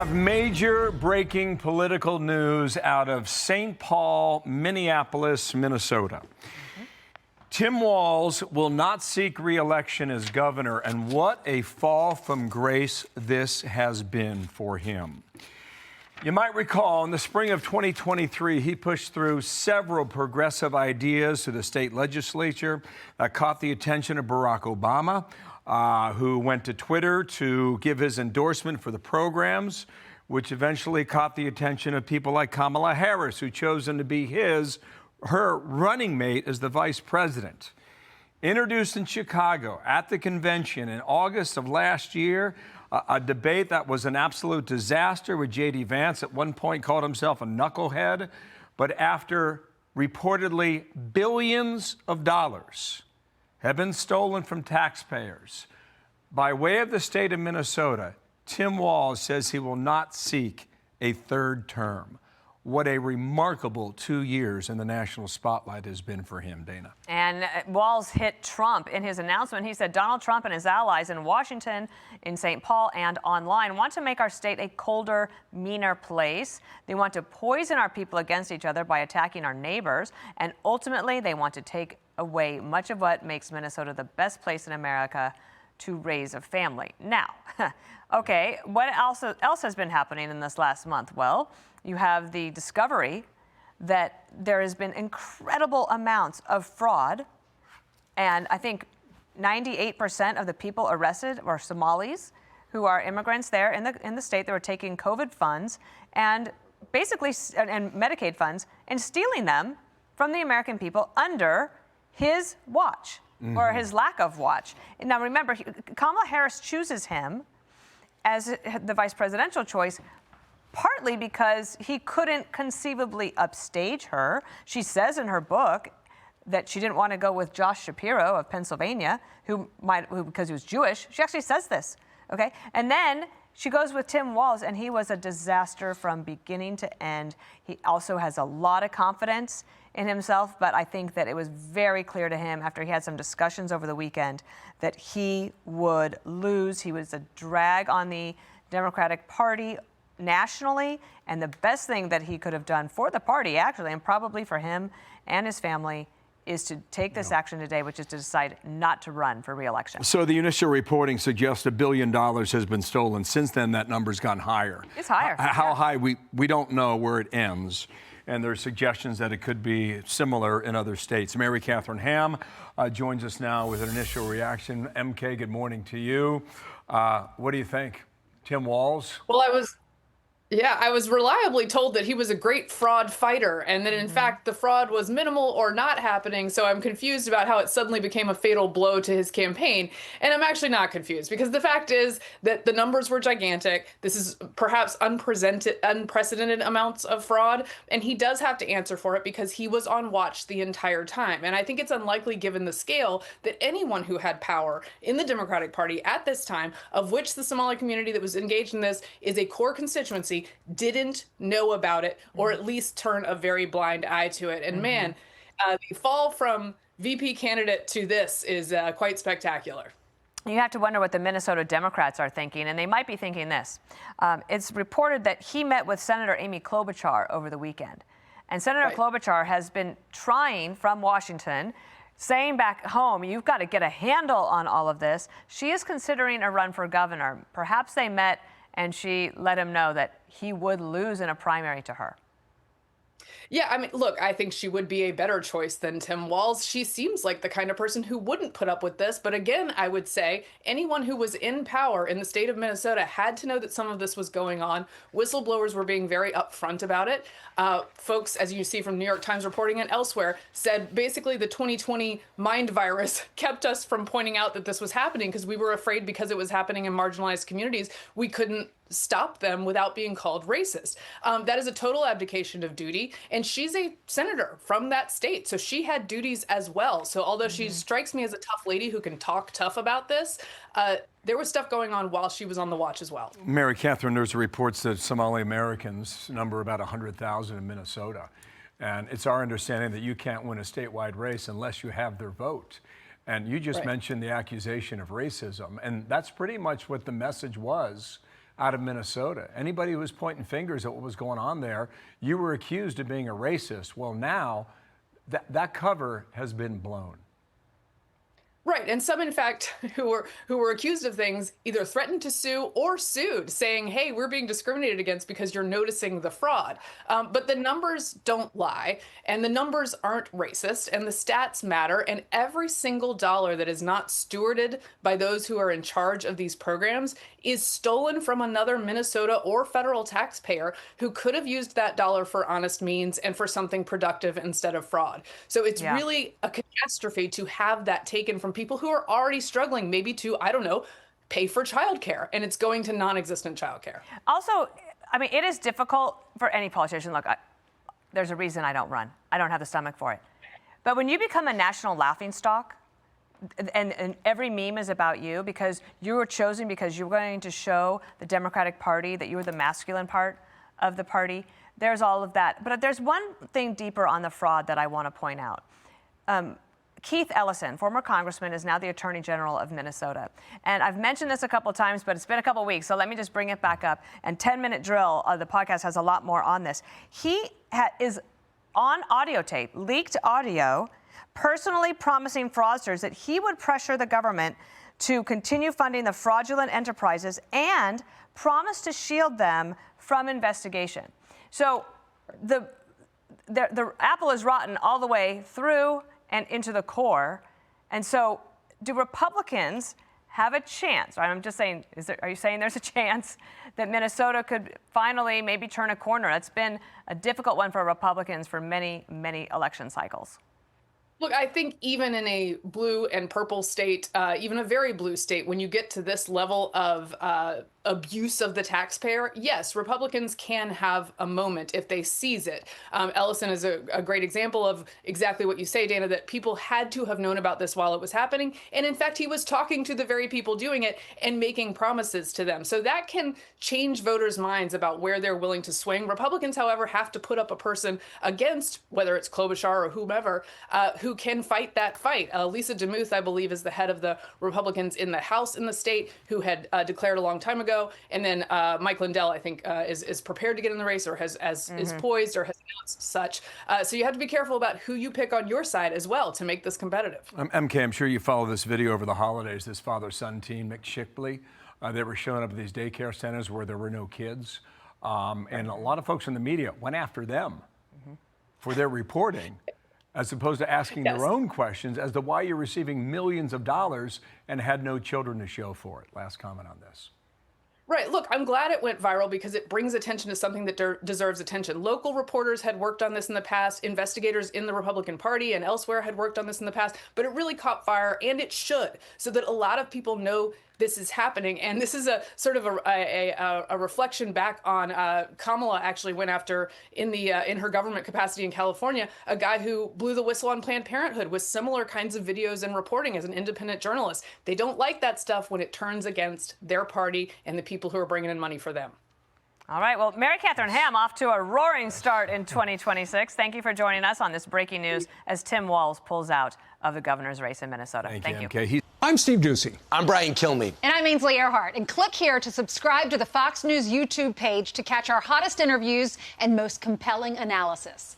Major breaking political news out of St. Paul, Minneapolis, Minnesota. Tim Walz will not seek re-election as governor, and what a fall from grace this has been for him. You might recall in the spring of 2023, he pushed through several progressive ideas to the state legislature that caught the attention of Barack Obama, who went to Twitter to give his endorsement for the programs, which eventually caught the attention of people like Kamala Harris, who chose him to be her running mate as the vice president. Introduced in Chicago at the convention in August of last year, a debate that was an absolute disaster, with J.D. Vance at one point called himself a knucklehead. But after reportedly billions of dollars have been stolen from taxpayers by way of the state of Minnesota, Tim Walz says he will not seek a third term. What a remarkable 2 years in the national spotlight has been for him, Dana. And Walz hit Trump in his announcement. He said Donald Trump and his allies in Washington, in St. Paul, and online want to make our state a colder, meaner place. They want to poison our people against each other by attacking our neighbors. And ultimately, they want to take away much of what makes Minnesota the best place in America to raise a family. Now, okay, what else has been happening in this last month? Well, you have the discovery that there has been incredible amounts of fraud, and I think 98% of the people arrested were Somalis, who are immigrants there in the state that were taking COVID funds and basically and Medicaid funds and stealing them from the American people under his watch, or his lack of watch. And now remember, Kamala Harris chooses him as the vice presidential choice partly because he couldn't conceivably upstage her. She says in her book that she didn't want to go with Josh Shapiro of Pennsylvania, who because he was Jewish. She actually says this, okay? And then she goes with Tim Walz, and he was a disaster from beginning to end. He also has a lot of confidence in himself, but I think that it was very clear to him after he had some discussions over the weekend that he would lose. He was a drag on the Democratic Party nationally, and the best thing that he could have done for the party, actually, and probably for him and his family, is to take this action today, which is to decide not to run for re-election. So the initial reporting suggests $1 billion has been stolen. Since then, that number's gone higher. It's higher. How high, we don't know where it ends. And there are suggestions that it could be similar in other states. Mary Katharine Ham joins us now with an initial reaction. MK, good morning to you. What do you think? Tim Walz? Well, I was reliably told that he was a great fraud fighter, and that in fact the fraud was minimal or not happening. So I'm confused about how it suddenly became a fatal blow to his campaign. And I'm actually not confused, because the fact is that the numbers were gigantic. This is perhaps unprecedented amounts of fraud, and he does have to answer for it because he was on watch the entire time. And I think it's unlikely, given the scale, that anyone who had power in the Democratic Party at this time, of which the Somali community that was engaged in this is a core constituency, didn't know about it, or at least turn a very blind eye to it. And man, the fall from VP candidate to this is quite spectacular. You have to wonder what the Minnesota Democrats are thinking, and they might be thinking this. It's reported that he met with Senator Amy Klobuchar over the weekend. And Senator Klobuchar has been trying from Washington, saying back home, you've got to get a handle on all of this. She is considering a run for governor. Perhaps they met and she let him know that he would lose in a primary to her. Yeah, I mean, look, I think she would be a better choice than Tim Walz. She seems like the kind of person who wouldn't put up with this. But again, I would say anyone who was in power in the state of Minnesota had to know that some of this was going on. Whistleblowers were being very upfront about it. Folks, as you see from New York Times reporting and elsewhere, said basically the 2020 mind virus kept us from pointing out that this was happening because we were afraid, because it was happening in marginalized communities, we couldn't stop them without being called racist. That is a total abdication of duty. And she's a senator from that state, so she had duties as well. So although she strikes me as a tough lady who can talk tough about this, there was stuff going on while she was on the watch as well. Mary Katharine, there's reports that Somali Americans number about 100,000 in Minnesota. And it's our understanding that you can't win a statewide race unless you have their vote. And you just mentioned the accusation of racism. And that's pretty much what the message was out of Minnesota. Anybody who was pointing fingers at what was going on there, you were accused of being a racist. Well, now that cover has been blown. Right, and some, in fact, who were accused of things either threatened to sue or sued, saying, "Hey, we're being discriminated against because you're noticing the fraud." But the numbers don't lie, and the numbers aren't racist, and the stats matter. And every single dollar that is not stewarded by those who are in charge of these programs is stolen from another Minnesota or federal taxpayer who could have used that dollar for honest means and for something productive instead of fraud. So it's really a catastrophe to have that taken from people who are already struggling, maybe to, I don't know, pay for childcare, and it's going to non-existent childcare. Also, I mean, it is difficult for any politician. Look, there's a reason I don't run. I don't have the stomach for it. But when you become a national laughingstock, and every meme is about you because you were chosen because you were going to show the Democratic Party that you were the masculine part of the party, there's all of that. But there's one thing deeper on the fraud that I want to point out. Keith Ellison, former congressman, is now the Attorney General of Minnesota. And I've mentioned this a couple of times, but it's been a couple of weeks, so let me just bring it back up. And 10-Minute Drill, the podcast, has a lot more on this. He is on audio tape, leaked audio, personally promising fraudsters that he would pressure the government to continue funding the fraudulent enterprises and promise to shield them from investigation. So the apple is rotten all the way through and into the core. And so do Republicans have a chance? I'm just saying, are you saying there's a chance that Minnesota could finally maybe turn a corner? It's been a difficult one for Republicans for many, many election cycles. Look, I think even in a blue and purple state, even a very blue state, when you get to this level of abuse of the taxpayer, yes, Republicans can have a moment if they seize it. Ellison is a great example of exactly what you say, Dana, that people had to have known about this while it was happening. And in fact, he was talking to the very people doing it and making promises to them. So that can change voters' minds about where they're willing to swing. Republicans, however, have to put up a person against, whether it's Klobuchar or whomever, who can fight that fight. Lisa DeMuth, I believe, is the head of the Republicans in the House in the state who had declared a long time ago. And then Mike Lindell, I think, is prepared to get in the race or is poised or has announced such. So you have to be careful about who you pick on your side as well to make this competitive. MK, I'm sure you follow this video over the holidays, this father-son team, McShipley. They were showing up at these daycare centers where there were no kids. And a lot of folks in the media went after them for their reporting, as opposed to asking their own questions as to why you're receiving millions of dollars and had no children to show for it. Last comment on this. Right. Look, I'm glad it went viral because it brings attention to something that deserves attention. Local reporters had worked on this in the past. Investigators in the Republican Party and elsewhere had worked on this in the past, but it really caught fire, and it should, so that a lot of people know this is happening. And this is a sort of a reflection back on Kamala actually went after in her government capacity in California, a guy who blew the whistle on Planned Parenthood with similar kinds of videos and reporting as an independent journalist. They don't like that stuff when it turns against their party and the people who are bringing in money for them. All right. Well, Mary Katharine Ham off to a roaring start in 2026. Thank you for joining us on this breaking news as Tim Walz pulls out of the governor's race in Minnesota. Thank you. MK. I'm Steve Ducey. I'm Brian Kilmeade. And I'm Ainsley Earhart. And click here to subscribe to the Fox News YouTube page to catch our hottest interviews and most compelling analysis.